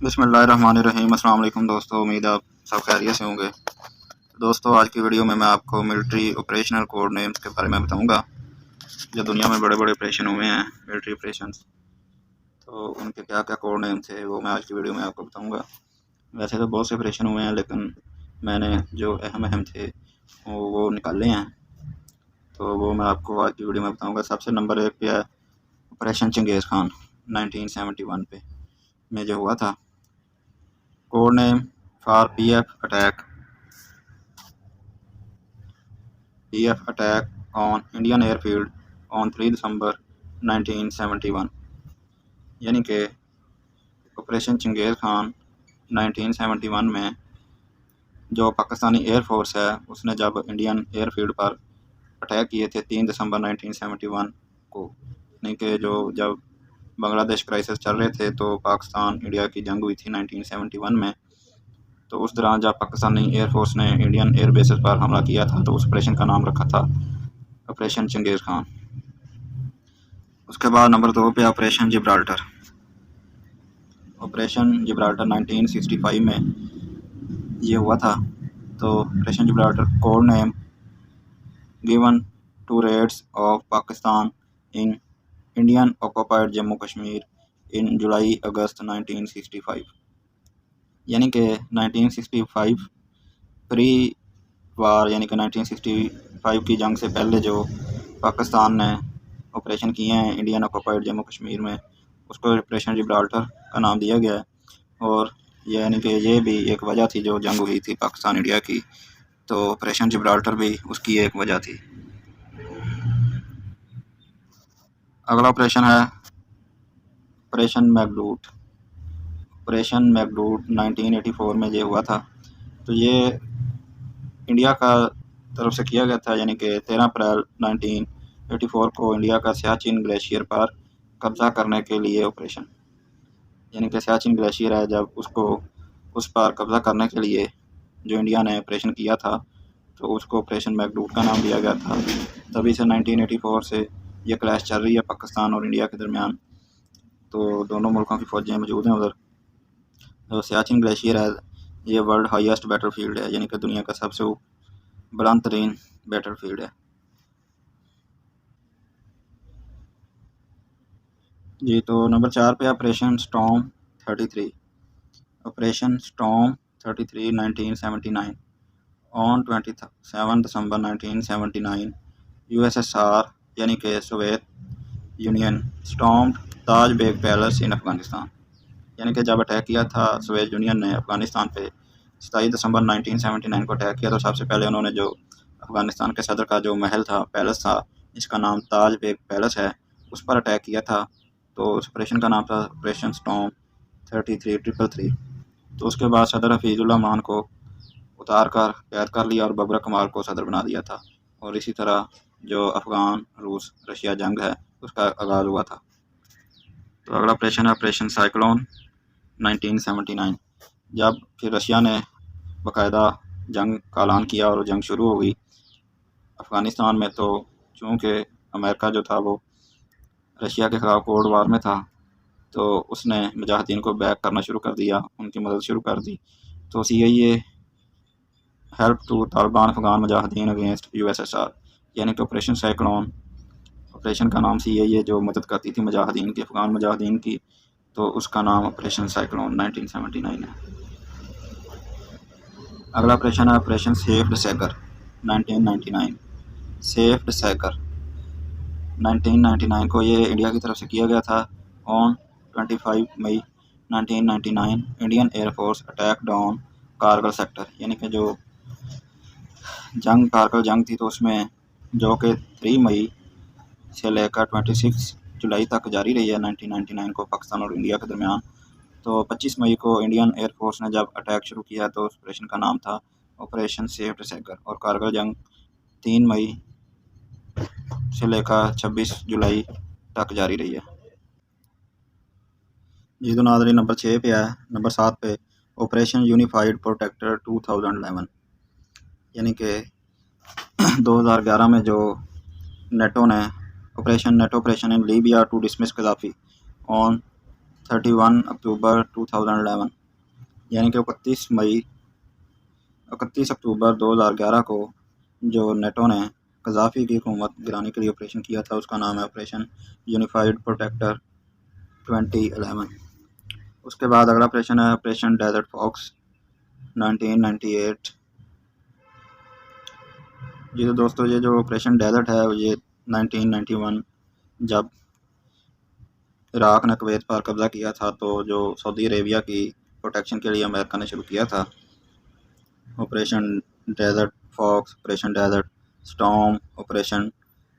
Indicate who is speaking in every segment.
Speaker 1: बिस्मिल्लाहिर्रहमानिर्रहीम। अस्सलाम वालेकुम दोस्तों, उम्मीद है आप सब खैरियत से होंगे। दोस्तों, आज की वीडियो में मैं आपको मिलिट्री ऑपरेशनल कोड नेम्स के बारे में बताऊंगा। जो दुनिया में बड़े बड़े ऑपरेशन हुए हैं, मिलिट्री ऑपरेशंस, तो उनके क्या क्या कोड नेम थे वो मैं आज की वीडियो में आपको बताऊंगा। वैसे तो बहुत से ऑपरेशन हुए हैं, लेकिन मैंने जो अहम अहम थे वो निकाले हैं, तो वो मैं आपको आज की वीडियो में बताऊँगा। सबसे नंबर 1 पे है ऑपरेशन चंगेज़ खान 1971 में जो हुआ था। Code name for PF attack on Indian airfield on 3 दिसंबर 1971, यानी कि ऑपरेशन चंगेज़ खान 1971 में जो पाकिस्तानी एयरफोर्स है उसने जब इंडियन एयरफील्ड पर अटैक किए थे 3 दिसंबर 1971 को, यानी कि जो जब बांग्लादेश क्राइसिस चल रहे थे तो पाकिस्तान इंडिया की जंग हुई थी 1971 में। तो उस दौरान जब पाकिस्तानी एयरफोर्स ने इंडियन एयर बेसेस पर हमला किया था तो उस ऑपरेशन का नाम रखा था ऑपरेशन चंगेज़ खान। उसके बाद नंबर 2 पे ऑपरेशन जिब्राल्टर। ऑपरेशन जिब्राल्टर 1965 में ये हुआ था। तो operation Gibraltar code name given to raids of Pakistan in Indian occupied Jammu Kashmir in July August 1965, यानी कि 1965 प्री वार, यानी कि 1965 की जंग से पहले जो पाकिस्तान ने ऑपरेशन किए हैं इंडियन ऑक्यूपाइड जम्मू कश्मीर में, उसको ऑपरेशन जिब्राल्टर का नाम दिया गया है। और यानी कि ये भी एक वजह थी जो जंग हुई थी पाकिस्तान इंडिया की, तो ऑपरेशन जिब्राल्टर भी उसकी एक वजह थी। अगला ऑपरेशन है ऑपरेशन मैकडूट। ऑपरेशन मैकडूट 1984 में ये हुआ था। तो ये इंडिया का तरफ से किया गया था, यानी कि 13 अप्रैल 1984 को इंडिया का सियाचिन ग्लेशियर पर कब्ज़ा करने के लिए ऑपरेशन, यानी कि सियाचिन ग्लेशियर है जब उसको उस पर कब्ज़ा करने के लिए जो इंडिया ने ऑपरेशन किया था तो उसको ऑपरेशन मैकडूट का नाम दिया गया था। तभी से 1984 से ये क्लैश चल रही है पाकिस्तान और इंडिया के दरमियान। तो दोनों मुल्कों की फ़ौजें मौजूद हैं उधर। जो सियाचिन ग्लेशियर है ये वर्ल्ड हाईएस्ट बैटलफील्ड है, यानी कि दुनिया का सबसे बुलंद तरीन बैटलफील्ड है जी। तो नंबर 4 पे operation storm 33। Operation storm 33 1979 on 27 December 1979 USSR यानी कि सोवियत यूनियन स्टॉर्म्ड ताज बेग पैलेस इन अफ़गानिस्तान, यानी कि जब अटैक किया था सोवियत यूनियन ने अफ़गानिस्तान पे 27 दिसंबर 1979 को अटैक किया, तो सबसे पहले उन्होंने जो अफ़गानिस्तान के सदर का जो महल था, पैलेस था, जिसका नाम ताज बेग पैलेस है, उस पर अटैक किया था। तो उस ऑपरेशन का नाम था ऑपरेशन स्टॉर्म 33 तो उसके बाद सदर हफीज़ुल्लाह मान को उतार कर कैद कर लिया और बबरा कमाल को सदर बना दिया था। और इसी तरह जो अफ़गान रूस रशिया जंग है उसका आगाज़ हुआ था। तो अगला ऑपरेशन है ऑपरेशन साइक्लोन 1979। जब फिर रशिया ने बाकायदा जंग का ऐलान किया और जंग शुरू हो गई अफ़गानिस्तान में, तो चूँकि अमेरिका जो था वो रशिया के ख़िलाफ़ कोल्ड वार में था, तो उसने मुजाहिदीन को बैक करना शुरू कर दिया, उनकी मदद शुरू कर दी। तो CIA help to Taliban Afghan mujahideen against USSR, यानी कि ऑपरेशन साइक्लोन। ऑपरेशन का नाम CIA जो मदद करती थी मुजाहिदीन की, अफ़गान मुजाहिदीन की, तो उसका नाम ऑपरेशन साइक्लोन 1979 है। अगला ऑपरेशन है ऑपरेशन सेफ्ड सैगर 1999। सेफ्ड सैगर 1999 को ये इंडिया की तरफ से किया गया था। On 25 May 1999 Indian air force attack on Kargil sector, यानी कि जो जंग कारगिल जंग थी तो उसमें जो कि 3 मई से लेकर 26 जुलाई तक जारी रही है 1999 को पाकिस्तान और इंडिया के दरमियान। तो 25 मई को इंडियन एयरफोर्स ने जब अटैक शुरू किया तो उस ऑपरेशन का नाम था ऑपरेशन सेफ्ड सैगर। और कारगिल जंग 3 मई से लेकर 26 जुलाई तक जारी रही है जी। तो नाज़रीन, नंबर 6 पे है। नंबर 7 पे ऑपरेशन यूनिफाइड प्रोटेक्टर 2011, यानी कि 2011 में जो NATO operation in Libya to dismiss Gaddafi on 31 October 2011, यानी कि 31 अक्टूबर 2011 को जो नेटो ने कज़ाफ़ी की हुकूमत गिराने के लिए ऑपरेशन किया था, उसका नाम है ऑपरेशन यूनिफाइड प्रोटेक्टर 2011। उसके बाद अगला ऑपरेशन है ऑपरेशन डेजर्ट फॉक्स 1998। जी तो दोस्तों, ये जो ऑपरेशन डेजर्ट है ये 1991 जब इराक़ ने कुवैत पर कब्ज़ा किया था, तो जो सऊदी अरेबिया की प्रोटेक्शन के लिए अमेरिका ने शुरू किया था operation desert fox, operation desert storm, operation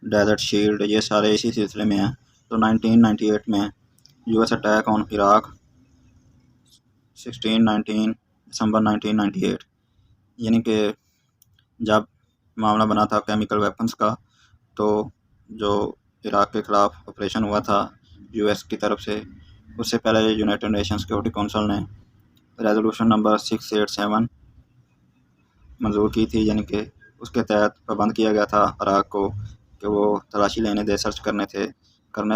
Speaker 1: desert shield, ये सारे इसी सिलसिले में हैं। तो 1998 में US attack on Iraq 19 December 1998, यानी कि जब मामला बना था केमिकल वेपन्स का, तो जो इराक़ के ख़िलाफ़ ऑपरेशन हुआ था यूएस की तरफ से, उससे पहले यूनाइटेड नेशन सिक्योरिटी काउंसिल ने रेजोल्यूशन नंबर 687 मंजूर की थी, यानी कि उसके तहत पाबंद किया गया था इराक़ को कि वो तलाशी लेने दे, सर्च करने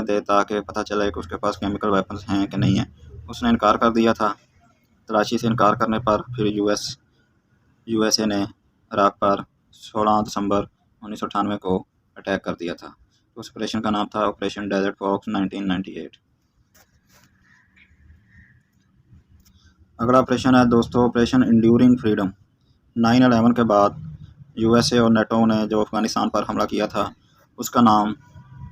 Speaker 1: दे ताकि पता चले कि उसके पास केमिकल वेपन्स हैं कि नहीं हैं। उसने इनकार कर दिया था। तलाशी से इनकार करने पर फिर यूएसए ने इराक़ पर 16 दिसंबर 1998 को अटैक कर दिया था। उस ऑपरेशन का नाम था ऑपरेशन डेजर्ट फॉक्स 1998। अगला ऑपरेशन है दोस्तों ऑपरेशन इंड्यूरिंग फ्रीडम। 9/11 के बाद यूएसए और नेटो ने जो अफ़गानिस्तान पर हमला किया था, उसका नाम,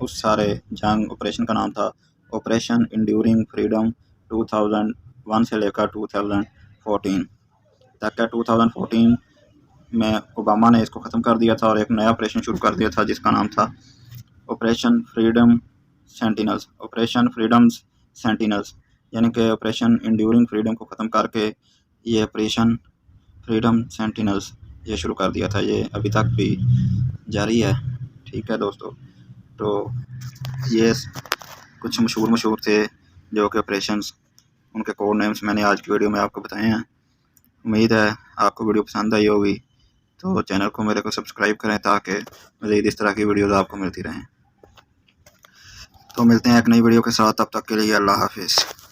Speaker 1: उस सारे जंग ऑपरेशन का नाम था ऑपरेशन इंड्यूरिंग फ्रीडम 2001 से लेकर 2014 तक का। 2014 में ओबामा ने इसको ख़त्म कर दिया था और एक नया ऑपरेशन शुरू कर दिया था जिसका नाम था operation freedom sentinels. Operation freedom sentinels यानी कि ऑपरेशन इंड्यूरिंग फ्रीडम को ख़त्म करके ये ऑपरेशन फ्रीडम सेंटिनल्स ये शुरू कर दिया था। ये अभी तक भी जारी है। ठीक है दोस्तों, तो ये कुछ मशहूर थे जो कि ऑपरेशंस, उनके कोड नेम्स मैंने आज की वीडियो में आपको बताए हैं। उम्मीद है आपको वीडियो पसंद आई होगी, तो चैनल को मेरे को सब्सक्राइब करें ताकि मज़ीद इस तरह की वीडियोज़ आपको मिलती रहें। तो मिलते हैं एक नई वीडियो के साथ, तब तक के लिए अल्लाह हाफिज़।